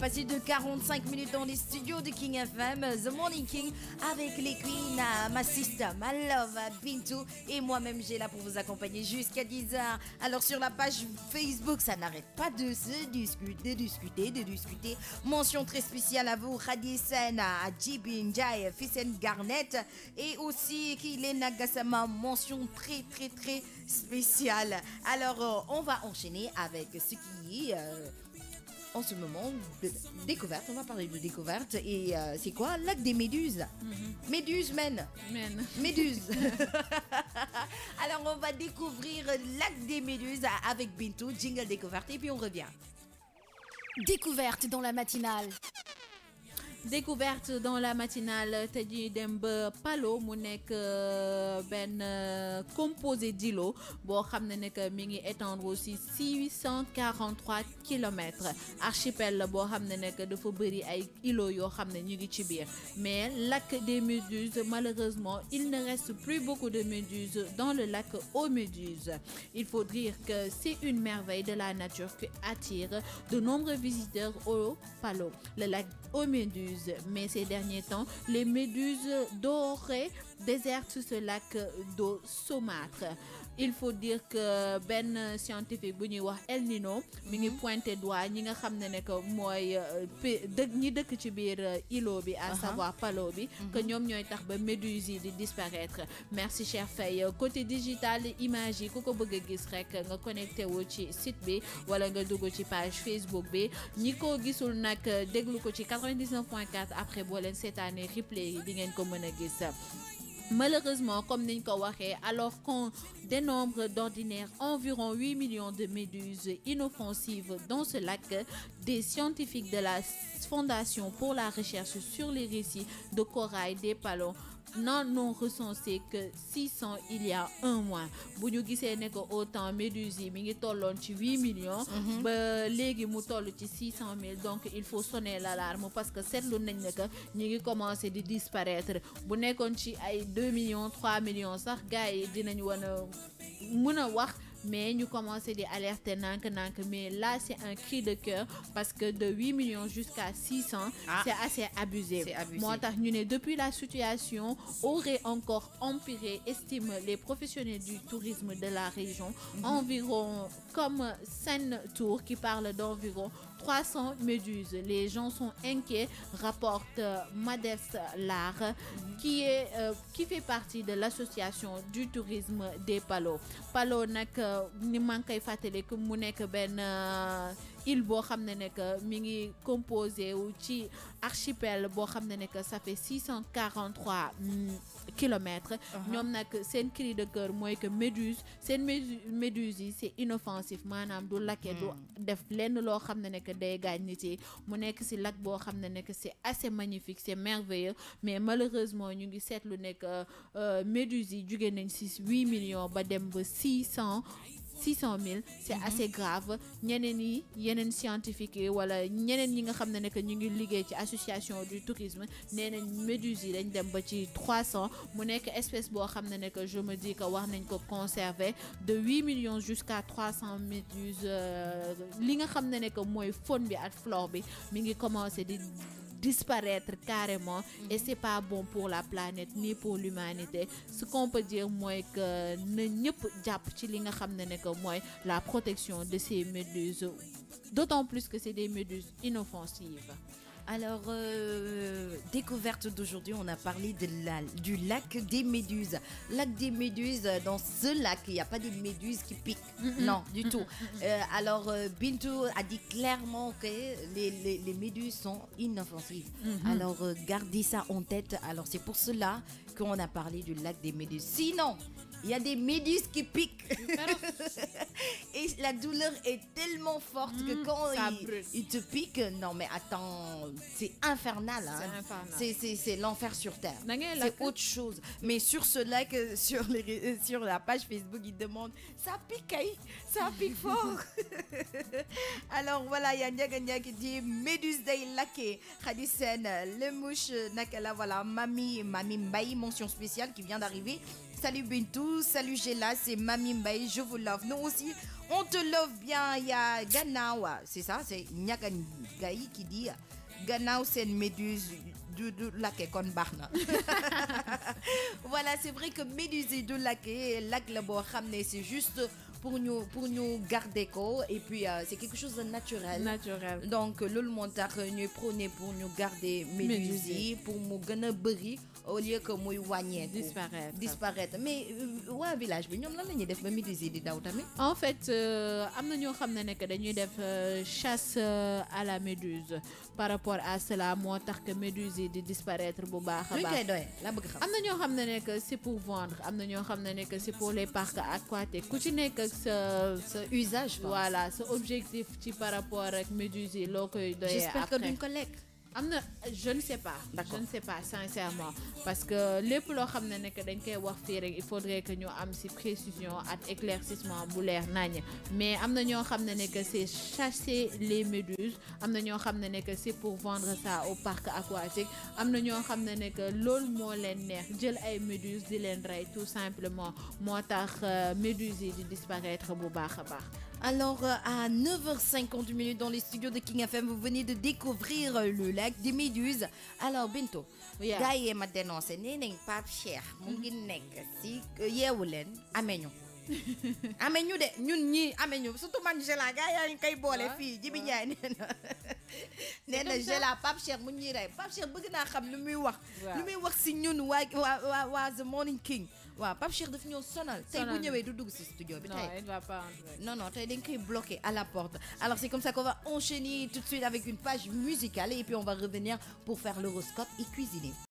Passé de 45 minutes dans les studios de King FM, The Morning King, avec les queens, ma sister, ma love, Bintou, et moi-même, j'ai là pour vous accompagner jusqu'à 10h. Alors, sur la page Facebook, ça n'arrête pas de se discuter, de discuter. Mention très spéciale à vous, Radisen, à Jibin, Jai, Fissen Garnett, et aussi Kylian Nagasama, mention très, très, très spéciale. Alors, on va enchaîner avec ce qui est... en ce moment, de découverte, on va parler de découverte. Et c'est quoi? Lac des Méduses. Méduses, Méduses. Alors, on va découvrir Lac des Méduses avec Bintou, jingle découverte, et puis on revient. Découverte dans la matinale. Découverte dans la matinale te ji dem ba Palo mu nekk benn composé d'îlots boo xam ne nekk mi ngi étendre aussi 643 kilomètres archipel la boo xam ne nekk dafa bëri ay îlots yoo xam ne ñu ngi ci biir mais lac des Méduses malheureusement il ne reste plus beaucoup de méduses dans le lac aux Méduses. Il faut dire que c'est une merveille de la nature qui attire de nombreux visiteurs au Palo, le lac aux Méduses. Mais ces derniers temps, les méduses dorées désertent ce lac d'eau saumâtre. Il faut dire que ben scientifique bu ñuy wax El Nino mi ngi pointé doigt ñi nga xam ne que mooy ñi dëkk ci biir îlot bi à savoir Palo bi que ñoom ñooy tax ba méduses yi di disparaître. Merci cher Faye. Côté digital image yi ku ko bëgg a gis rek nga connecté wu ci site bi wala nga dugg ci page Facebook bi ñi ko gisul nag déglu ko ci 99.4 après boo leen seetaanee replay yi di ngeen ko mën a gis. Malheureusement, comme niñ ko waxee, alors qu'on dénombre d'ordinaire environ 8 millions de méduses inoffensives dans ce lac, des scientifiques de la Fondation pour la recherche sur les récifs de corail des Palos n'en ont recensé que 600 il y a un mois. Bu ñu gisee ne que autant méduses yi mi ngi tolloon ci 8 millions ba léegi mu toll ci 600 000 donc il faut sonner l'alarme parce que seetlu nañ ne que ñu ngi commencé di disparaître bu nekkoon ci ay 2 millions 3 millions sax gars yi dinañ mën a wax mais ñu commencé di alerter nank mais là c'est un cri de cœur parce que de 8 millions jusqu'à 600 c'est assez abusé. Moo tax ñu ne depuis la situation aurait encore empiré, estiment les professionnels du tourisme de la région, environ comme Seine Tour qui parle d'environ 300 méduses. Les gens sont inquiets, rapporte Modeste Lar, qui fait partie de l'association du tourisme des Palos. Palo nag ni maa ngi koy fàttali que mu nekk benn île boo xam ne que mi ngi composé wu ci archipel boo xam ne que ça fait 643 kilomètres. ñoom nag seen cri de cœur mooy que seen méduse yi c'est inoffensif maanaam du lakke du def lenn loo xam ne que day gaañ nit yi mu nekk ci lac boo xam ne que c'est assez magnifique, c'est merveilleux mais malheureusement ñu ngi seetlu ne que méduse yi jóge nañ ci 8 millions ba dem ba 600 000, c'est assez grave. Yeneen scientifique yi wala ñeneen ñi nga xam ne que ñu ngi liggéey ci association du tourisme nee nañ méduses yi dañ dem ba ci 300 mu nekk espèce boo xam ne que je me dis que war nañ ko conserver de 8 millions jusqu'à 300 méduses. Li nga xam ne que mooy faune bi ak flore bi mi ngi commencer di disparaître carrément et c'est pas bon pour la planète ni pour l'humanité. Ce qu'on peut dire mooy que na ñëpp jàpp ci li nga xam ne que mooy la protection de ces méduses, d'autant plus que c'est des méduses inoffensives. Alors, découverte d'aujourd'hui, on a parlé du lac des Méduses. Lac des Méduses, dans ce lac, il n'y a pas des méduses qui piquent. Non, du tout. Alors, Bintou a dit clairement que les méduses sont inoffensives. Alors, gardez ça en tête. Alors, c'est pour cela qu'on a parlé du lac des Méduses. Sinon, il y a des méduses qui piquent. Et la douleur est tellement forte que quand il te pique, non mais attends, c'est infernal. Hein. C'est l'enfer sur terre. C'est autre chose. Mais sur ce lac, sur la page Facebook, ils demandent ça pique, ça pique fort. Alors voilà, il y a Ndiaga qui dit méduse day laqué, Khadisen, le mouche Nakala, voilà, Mami Mbaye, mention spéciale qui vient d'arriver. Salut Bintou, salut Géla, c'est Mami Mbaye, je vous love. Nous aussi, On te love bien. Il y a Ganawa. C'est ça, c'est Nyagaï qui dit Ganaw, c'est une méduse de lac kon baxna. Voilà, c'est vrai que méduse de lac la bo xamné c'est juste pour nous garder quoi et puis c'est quelque chose de naturel. Donc le montagne nous prenez pour nous garder méduse pour mu gëna bëri au lieu que muy wagné disparaître mais wa village bi ñom lan lañuy def ba méduse di daw tamit. En fait amna ñoo xamné nek dañuy def chasse à la méduse par rapport à cela moo tax que méduse yi di disparaître bu baax a baax. koy doyee la bëgg xam. am na ñoo xam ne nekk c'est pour vendre am na ñoo xam ne nekk c'est pour les parcs aquatiques ku ci nekk sa usage. voilà sa objectif ci par rapport ak méduse yi loo koy doyee. j'espère que duñ ko lekk. Je ne sais pas. Je ne sais pas sincèrement parce que lépp loo xam ne nekk dañ koy wax fii rek il faudrait que ñu am ci précision ak éclaircissement bu leer nañ mais am na ñoo xam ne nekk c'est chasser les méduses am na ñoo xam ne nekk c'est pour vendre ça au parc aquatique am na ñoo xam ne nekk loolu moo leen neex jël ay méduses di leen rey tout simplement moo tax méduses yi di disparaître bu baax a baax. Alors, à 9h50 dans les studios de King FM, vous venez de découvrir le lac des Méduses. Alors, Binto, gars yi ma dénoncé nee nañ Pape Cheikh mu ngi nekk si yeewu leen amee ñu de ñun ñii amee ñu surtout man Gela gars yaa ngi koy boole fii Jibi Ndiaye nee na Gela Pape Cheikh mu ñuy rey Pape Cheikh bëgg naa xam lu muy wax si ñun waa The Morning King. waaw Pape Cheikh daf ñoo sonal tey bu ñëwee du dugg ci studio bi tey. Non, il va pas entrer. Non, tey dañ koy bloqué à la porte. Alors c'est comme ça qu'on va enchaîner tout de suite avec une page musicale et puis on va revenir pour faire l'horoscope et cuisiner.